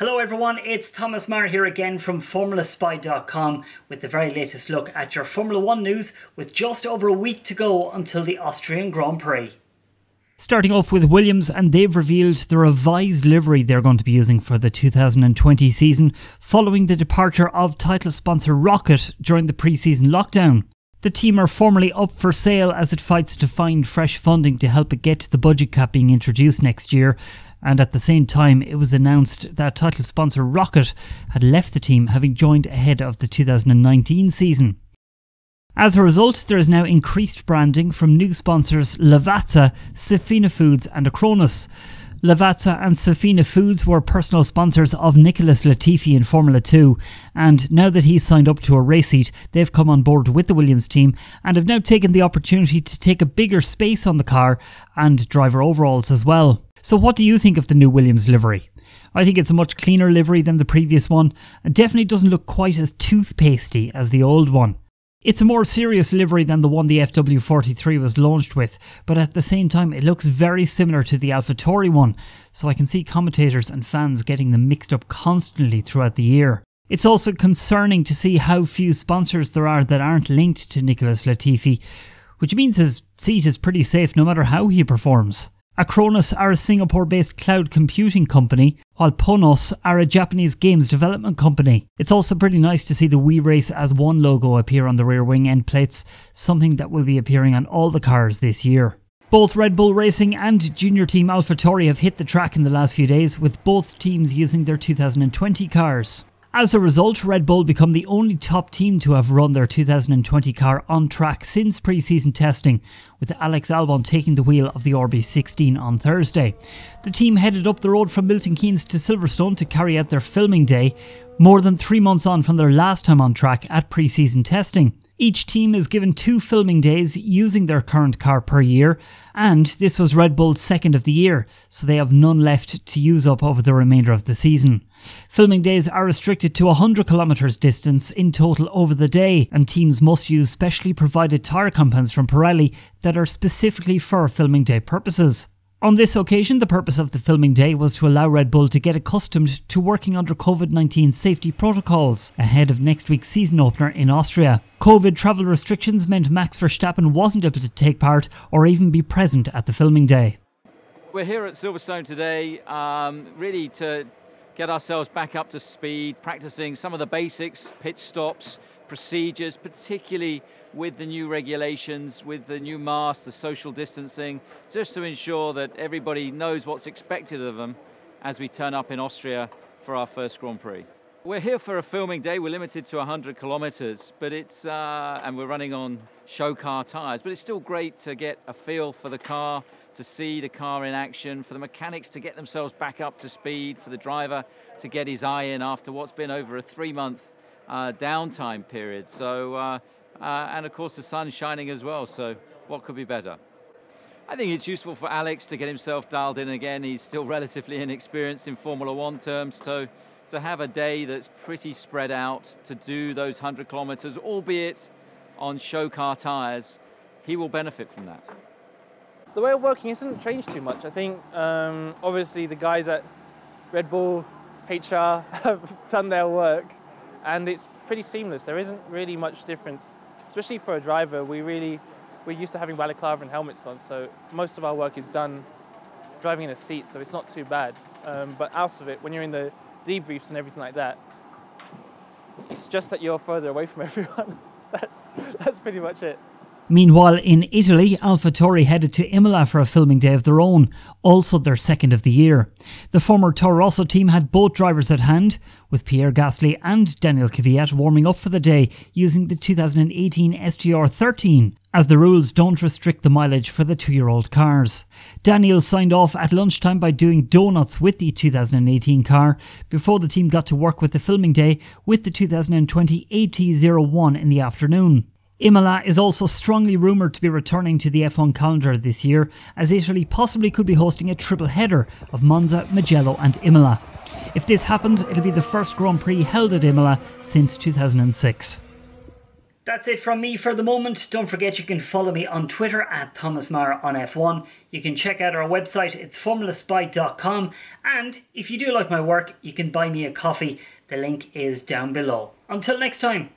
Hello everyone, it's Thomas Marr here again from FormulaSpy.com with the very latest look at your Formula 1 news with just over a week to go until the Austrian Grand Prix. Starting off with Williams, and they've revealed the revised livery they're going to be using for the 2020 season following the departure of title sponsor Rocket during the pre-season lockdown. The team are formally up for sale as it fights to find fresh funding to help it get to the budget cap being introduced next year. And at the same time, it was announced that title sponsor Rocket had left the team, having joined ahead of the 2019 season. As a result, there is now increased branding from new sponsors Lavazza, Sofina Foods and Acronis. Lavazza and Sofina Foods were personal sponsors of Nicholas Latifi in Formula 2, and now that he's signed up to a race seat, they've come on board with the Williams team and have now taken the opportunity to take a bigger space on the car and driver overalls as well. So what do you think of the new Williams livery? I think it's a much cleaner livery than the previous one, and definitely doesn't look quite as toothpastey as the old one. It's a more serious livery than the one the FW43 was launched with, but at the same time it looks very similar to the AlphaTauri one, so I can see commentators and fans getting them mixed up constantly throughout the year. It's also concerning to see how few sponsors there are that aren't linked to Nicholas Latifi, which means his seat is pretty safe no matter how he performs. Acronis are a Singapore-based cloud computing company, while Ponos are a Japanese games development company. It's also pretty nice to see the We Race as One logo appear on the rear wing end plates, something that will be appearing on all the cars this year. Both Red Bull Racing and junior team AlphaTauri have hit the track in the last few days, with both teams using their 2020 cars. As a result, Red Bull become the only top team to have run their 2020 car on track since pre-season testing, with Alex Albon taking the wheel of the RB16 on Thursday. The team headed up the road from Milton Keynes to Silverstone to carry out their filming day, more than 3 months on from their last time on track at pre-season testing. Each team is given 2 filming days using their current car per year, and this was Red Bull's second of the year, so they have none left to use up over the remainder of the season. Filming days are restricted to 100 kilometres distance in total over the day, and teams must use specially provided tyre compounds from Pirelli that are specifically for filming day purposes. On this occasion, the purpose of the filming day was to allow Red Bull to get accustomed to working under COVID-19 safety protocols ahead of next week's season opener in Austria. COVID travel restrictions meant Max Verstappen wasn't able to take part or even be present at the filming day. We're here at Silverstone today really to get ourselves back up to speed, practicing some of the basics, pit stops, procedures, particularly with the new regulations, with the new masks, the social distancing, just to ensure that everybody knows what's expected of them as we turn up in Austria for our first Grand Prix. We're here for a filming day. We're limited to 100 kilometers, but it's and we're running on show car tires, but it's still great to get a feel for the car, to see the car in action, for the mechanics to get themselves back up to speed, for the driver to get his eye in after what's been over a 3-month downtime period. So, and of course the sun's shining as well, so what could be better? I think it's useful for Alex to get himself dialed in again. He's still relatively inexperienced in Formula 1 terms, so to have a day that's pretty spread out, to do those 100 kilometers, albeit on show car tyres, he will benefit from that. The way of working hasn't changed too much. I think obviously the guys at Red Bull, HR have done their work and it's pretty seamless. There isn't really much difference, especially for a driver. We're used to having balaclava and helmets on, so most of our work is done driving in a seat, so it's not too bad. But out of it, when you're in the debriefs and everything like that, it's just that you're further away from everyone. That's pretty much it. Meanwhile, in Italy, AlphaTauri headed to Imola for a filming day of their own, also their second of the year. The former Toro Rosso team had both drivers at hand, with Pierre Gasly and Daniel Kvyat warming up for the day using the 2018 STR13, as the rules don't restrict the mileage for the 2-year-old cars. Daniel signed off at lunchtime by doing donuts with the 2018 car before the team got to work with the filming day with the 2020 AT01 in the afternoon. Imola is also strongly rumoured to be returning to the F1 calendar this year, as Italy possibly could be hosting a triple header of Monza, Mugello and Imola. If this happens, it'll be the first Grand Prix held at Imola since 2006. That's it from me for the moment. Don't forget you can follow me on Twitter at Thomas Maher on F1. You can check out our website, it's formulaspy.com. And if you do like my work, you can buy me a coffee. The link is down below. Until next time.